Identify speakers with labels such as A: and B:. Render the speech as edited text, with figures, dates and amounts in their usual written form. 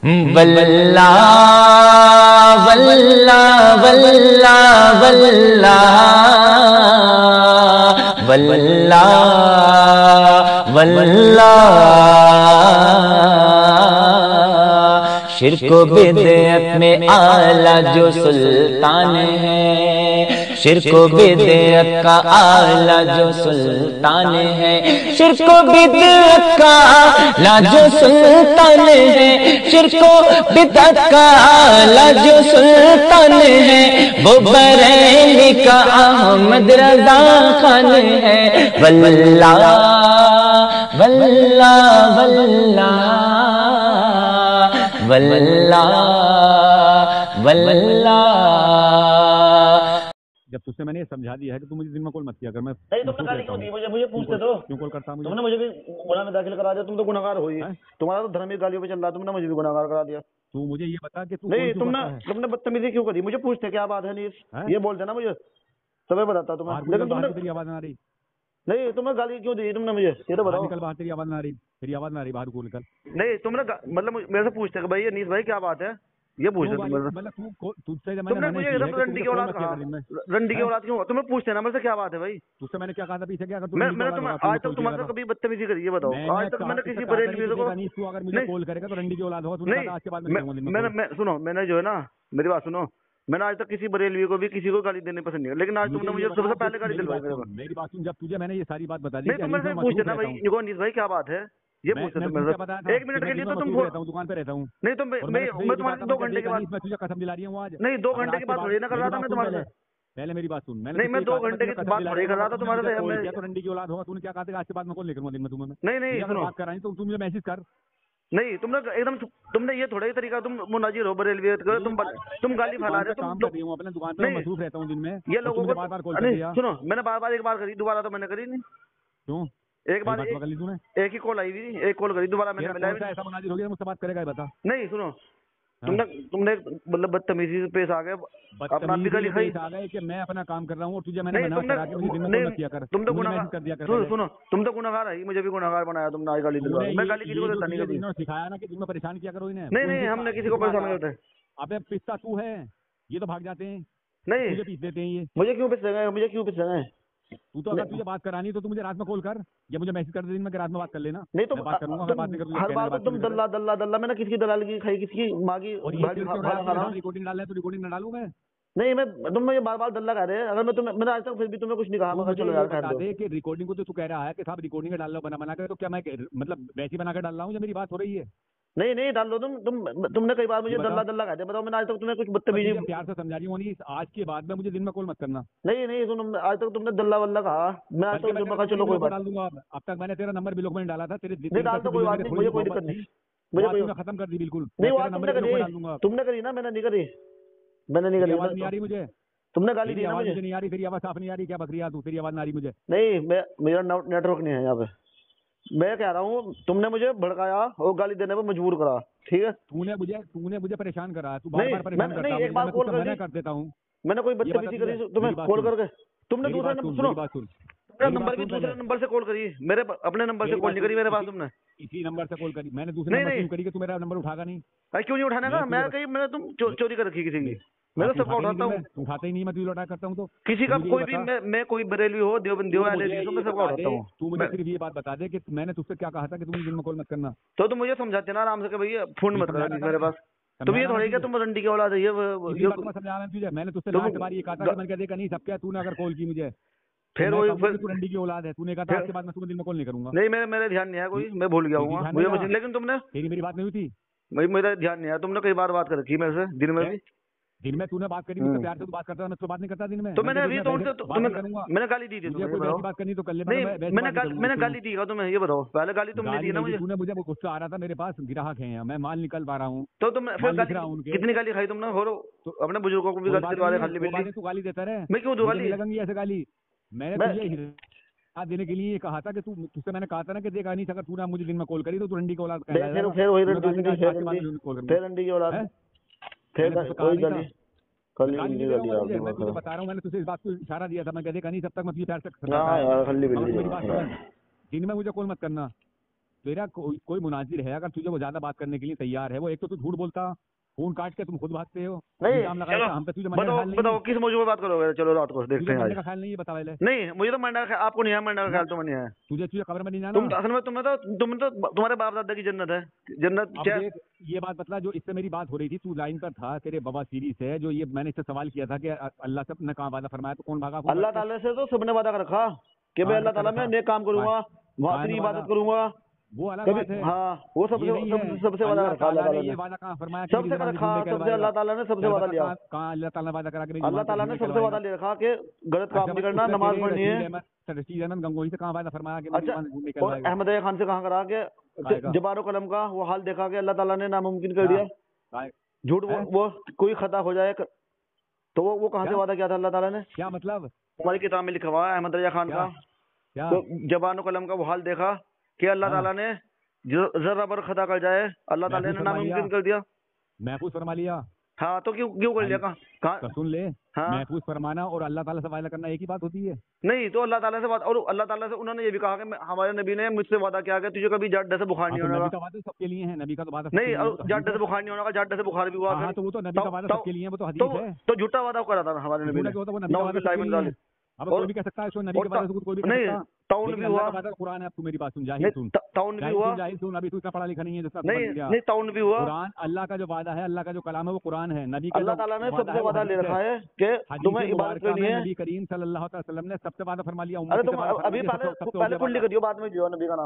A: वल्ला वल्ला वल्ला वल्ला वल्ला वल्ला। शिर्क बिदअत में आला जो सुल्तान है, शिर्क बिदअत का आला जो सुल्तान है, शिर्क बिदअत का आला जो सुल्तान है, शिर्क बिदअत का आला जो सुल्तान है, वो बरेली का अहमद रजा खान है। वल्ला वल्ला वल्ला वल्ला वल्ला।
B: जब तुझसे मैंने ये समझा दिया है कि तू मुझे दिन में कॉल मत किया कर। मैं
C: नहीं तुमने गाली क्यों दी मुझे पूछते तो
B: क्यों कॉल करता मुझे?
C: तुमने मुझे भी गुनाह में दाखिल करा दिया। तुम तो गुनाहगार हो ही। तुम्हारा तो धर्म ही गालियों पे चल रहा है, तुमने मुझे भी गुनाहगार करा दिया।
B: तू मुझे ये बता कि तू
C: नहीं तुमने बदतमीजी क्यों करी? मुझे पूछते क्या बात है नीस, ये बोलते ना मुझे तभी बताता तुम्हें। लेकिन तुमने
B: तेरी आवाज ना रही।
C: नहीं तुमने गाली क्यों दी तुमने मुझे ये तो बताओ।
B: निकल बाहर, तेरी आवाज ना रही, तेरी आवाज ना रही, बाहर को निकल।
C: नहीं तुमने मतलब मेरे से पूछते भाई ये नीस भाई क्या बात है, ये पूछ रहे तुमने मुझे एकदम रंडी की औलाद कहा। रंडी की औलाद क्यों? तुम्हें पूछते ना मेरे से क्या बात है भाई?
B: तुझसे मैंने क्या कहा था पीछे? क्या
C: मैंने तुम्हें आज तक तुम्हारे साथ कभी बदतमीजी करी ये बताओ? आज तक मैंने किसी बरेलवी को
B: तू अगर मुझे कॉल करेगा तो रंडी की औलाद होगा। नहीं आज के बाद
C: मैंने सुनो, मैंने जो है ना मेरी बात सुनो, मैंने आज तक किसी बरेलवी को भी किसी को गाली देने पसंद नहीं है, लेकिन आज तुमने मुझे सबसे पहले गाली दिलवाई।
B: मेरी बात सुन, जब तुझे मैंने ये सारी बात बता दी
C: नहीं तुम पूछते ना भाई नीस भाई क्या बात है, ये पूछते थे मेरे से। एक मिनट के लिए तो तुम
B: दुकान पे रहता हूँ।
C: नहीं तो मैं तुम्हारे 2 घंटे के बाद
B: मैं तुझे कसम दिला रही हूँ आज।
C: नहीं 2 घंटे के बाद थोड़ी ना कर रहा था मैं तुम्हारे से।
B: पहले मेरी बात सुन,
C: नहीं मैं 2 घंटे के बाद थोड़ी कर रहा था तुम्हारे से।
B: तो रंडी की औलाद होगा, तूने क्या कहा था आज के बाद मैं कॉल नहीं करूंगा दिन में तुम्हें।
C: नहीं सुनो
B: बात करानी तो तुम मुझे मैसेज कर।
C: नहीं तुमने एकदम तुमने ये थोड़ा ही तरीका, तुम मुनाजिर हो बरेलवी तुम गाली फैला रहे हो। तुम
B: अपने दुकान पे मसरूफ रहता हूँ दिन में।
C: ये लोगों को
B: बार बार कॉल कर दिया।
C: सुनो मैंने बार एक बार करी, दोबारा तो मैंने करी नहीं।
B: क्यों?
C: एक बार एक ही कॉल आई हुई, एक कॉल करी, दोबारा मैंने मिला।
B: ऐसा मुनाजिर हो गया मुझसे बात करेगा बता।
C: नहीं सुनो तुमने मतलब बदतमीजी से पेश आ गए, अपना भी गाली खाई
B: आ गए कि मैं अपना काम कर रहा हूँ और तुझे मैंने मना करा के मुझे दिन में किया कर।
C: तुम तो गुनाहगार कर दिया कर। सुनो तुम तो गुनाहगार है, मुझे भी गुनाहगार बनाया तुमने आज गाली दिलवा। मैं गाली किसी को देता नहीं कभी।
B: सिखाया ना कि दिन में परेशान किया करो इन्हें।
C: नहीं हमने किसी को परेशान नहीं करते।
B: अबे पिस्ता तू है, ये तो भाग जाते हैं।
C: नहीं
B: मुझे पीस देते हैं ये।
C: मुझे क्यों पिसेंगे?
B: तू तो अगर तुझे बात करानी तो तू मुझे रात में कॉल कर या मुझे मैसेज कर दे दिन में कि रात में बात कर लेना।
C: नहीं तो
B: बात करूंगा, बात नहीं करूंगा।
C: हर बार तो तुम दल्ला मैंने किसकी दलाली की खाई, किसकी मांगी
B: रिकॉर्डिंग डालना है तो रिकॉर्डिंग ना डालूं मैं?
C: नहीं मैं तुम मुझे बार दल्ला कह रहे हैं। अगर मैंने आज तक फिर भी तुम्हें कुछ नहीं कहा। मैं चलो यार
B: बता दे कि रिकॉर्डिंग को तो तू कह रहा है कि साहब रिकॉर्डिंग बना कर, तो क्या मैं मतलब वैसी बना कर डाल रहा हूँ? मेरी बात हो रही है।
C: नहीं डाल दो तुमने कई बार मुझे दल्ला कह दिया। बताओ मैंने आज तक तुम्हें कुछ बदतमीजी
B: प्यार से समझा रही हूँ। आज के बाद में मुझे दिन में कॉल मत करना।
C: नहीं सुनो आज तक तुमने दल्ला वल्ला कहा। मैं आज तक चलो कोई बात
B: डाल दूंगा। अब तक मैंने तेरा नंबर ब्लॉक में डाला था।
C: तेरे डाल तो कोई बात नहीं, मुझे कोई दिक्कत नहीं। मुझे
B: खत्म कर दी बिल्कुल।
C: नहीं तुमने करी ना, मैंने नहीं करी।
B: आवाज नहीं आ रही मुझे।
C: तुमने गाली दी ना मुझे।
B: नहीं आ रही, तेरी आवाज साफ नहीं आ रही। क्या बकरिया तू, तेरी आवाज ना आ रही मुझे।
C: नहीं मेरा नेटवर्क नहीं है यहाँ पे। मैं कह रहा हूँ तुमने मुझे भड़काया और गाली देने पर मजबूर करा, ठीक है?
B: तूने मुझे परेशान करा। तू बार-बार परेशान करता है।
C: एक बार कॉल कर
B: देता हूँ।
C: मैंने कोई बदतमीजी करी तुम्हें कॉल करके? तुमने दूसरा नंबर नंबर की दूसरे नंबर से कॉल करी, मेरे अपने नंबर से कॉल नहीं करी मेरे पास। तुमने
B: इसी नंबर से कॉल करी। मैंने दूसरे नंबर से करी कि तू मेरा नंबर उठागा नहीं।
C: क्यों नहीं उठाने का? मैं कहीं मैंने तुम चोरी कर रखी किसी की? मैं तो सबका उठाता हूँ।
B: उठाते ही नहीं, मैं तुझे लौटा करता हूँ। तो
C: किसी का कोई भी मैं कोई बरेलवी हो, देवबंदी हो, मैं सबका उठाता हूँ।
B: तू मुझे सिर्फ ये बात बता दे कि मैंने तुझसे क्या कहा था कि तुम दिन में कॉल मत करना।
C: तो तुम मुझे समझाते ना आराम से कि भैया फोन मत करना मेरे पास। तुम ये थोड़ी क्या तुम रंडी की औलाद है ये
B: समझा। मैंने तुझसे लास्ट बार ये कहा था कि मैंने देखा नहीं सब क्या तूने अगर कॉल की मुझे
C: फिर
B: तू रंडी की औलाद है। तूने कहा था उसके बाद मैं तुम्हें दिन में कॉल नहीं करूंगा।
C: नहीं मेरे ध्यान नहीं है कोई, मैं भूल गया हूँ मुझे। लेकिन तुमने
B: मेरी बात नहीं हुई थी
C: भाई, मेरा ध्यान नहीं है। तुमने कई बार बात कर रखी मेरे से दिन में भी।
B: दिन में तूने बात करी मुझसे प्यार से, तू बात करता है, मैं तो बात नहीं करता दिन में।
C: तो मैंने अभी मैंने गाली दी थी तुम्हें?
B: बात करनी तो कर ले।
C: मैंने गाली दी तुम्हें ये बताओ? पहले गाली तुमने दी ना मुझे।
B: तूने मुझे गुस्सा आ रहा था, मेरे पास ग्राहक हैं, मैं माल निकल पा रहा हूँ।
C: तो तुम कितनी गाली खाई तुमने? तो अपने बुजुर्गों को भी गाली दिलवा रहे खाली बिल्ली।
B: तू गाली देता रहे,
C: मैं क्यों दूं गाली?
B: लगेंगी ऐसे गाली? मैंने तुझे देने के लिए कहा था कि तुझसे मैंने कहा था ना कि देखा नहीं अगर तूने मुझे दिन में कॉल करी तो तू रंडी की औलाद कहलाएगा।
C: फिर वही रंडी की औलाद फिर कोई गाली
B: बता रहा हूँ। मैंने तुझे इस बात को इशारा दिया था, मैं कहते नहीं जब तक मैं तुझे प्यार से
C: दिन में
B: मुझे कॉल मत करना। तेरा कोई मुनाजिर है अगर तुझे वो ज्यादा बात करने के लिए तैयार है, वो एक तो तू झूठ बोलता, फोन काट के तुम खुद भागते हो,
C: नहीं
B: चलो हम पे तुझे
C: बताओ किस मौजूद में बात करोगे, चलो रात को देखते हैं।
B: का ख्याल नहीं है, बता पहले।
C: नहीं मुझे तो मरने का आपको नहीं है, मरने का ख्याल तो नहीं है।
B: तुझे कब्र में नहीं जाना।
C: तुम असल में तुम तो तुम्हारे बाप दादा की जन्नत है, जन्नत क्या।
B: ये बात बतला, जो इससे मेरी बात हो रही थी, तू लाइन पर था, तेरे बाबा सीरी से जो ये मैंने इससे सवाल किया था कि अल्लाह से ने कहाँ वादा फरमाया, तो कौन भागा?
C: अल्लाह ताला से तो सबने वादा कर रखा कि मैं अल्लाह ताला में नेक काम करूंगा, वहाँ तेरी इबादत करूंगा,
B: वो अलग बात है।
C: हाँ वो सबसे वादा रखा अल्लाह ताला ने।
B: ये वादा कहाँ फरमाया?
C: सबसे रखा, सबसे अल्लाह ताला ने सबसे वादा लिया।
B: कहाँ अल्लाह ताला ने वादा करा के?
C: अल्लाह ताला ने सबसे वादा ले रखा कि गलत काम नहीं करना, नमाज पढ़नी है।
B: रशीद अहमद गंगोई से कहाँ वादा फरमाया?
C: अच्छा, और अहमद खान से कहाँ करा के जबारो कलम का वो हाल देखा के अल्लाह ताला ने नामुमकिन कर दिया। झूठ वो कोई खता हो जाए तो वो कहाँ से वादा किया था अल्लाह ताला ने?
B: क्या मतलब?
C: हमारी किताब में लिखा हुआ है अहमद रजा खान का, तो जबानो कलम का वो हाल देखा कि अल्लाह ताला ने जरा बर खता कर जाए अल्लाह ताला ने नामुमकिन कर दिया।
B: महफूज फरमा लिया।
C: हाँ तो क्यों कर लिया? कहाँ
B: सुन ले।
C: हाँ?
B: महफूज फरमाना और अल्लाह ताला से वादा करना एक ही बात होती है?
C: नहीं, तो अल्लाह ताला से बात, और अल्लाह ताला से उन्होंने ये भी कहा कि हमारे नबी ने मुझसे वादा किया कि तुझे कभी जड्ड से बुखार नहीं होगा।
B: नबी का वादा सबके लिए है, नबी का तो वादा
C: नहीं, और जड्ड से बुखार नहीं होगा, जड्ड से बुखार भी हुआ।
B: हाँ, तो वो तो नबी का वादा सबके लिए है, वो तो हदीस है।
C: तो झूठा वादा करा था हमारे नबी ने।
B: अब कोई भी कह सकता है, इसको नबी के वादा से कोई भी
C: नहीं, ताउन भी हुआ।
B: कुरान है, अब तू मेरी बात सुन, जाहिल सुन।
C: ताउन भी हुआ,
B: जाहिल सुन, अभी तू इतना पढ़ा लिखा नहीं है जिसका
C: नहीं ताउन भी हुआ।
B: कुरान अल्लाह का जो वादा है, अल्लाह का जो कलाम है, वो कुरान है। नबी का
C: अल्लाह ताला ने सबसे वादा ले रखा है कि तुम्हें इबादत करनी है।
B: नबी करीम सल्लल्लाहु अलैहि वसल्लम ने सबसे वादा फरमा लिया।
C: अरे तुम अभी पहले कुंडली करियो, बाद में जो नबी का नाम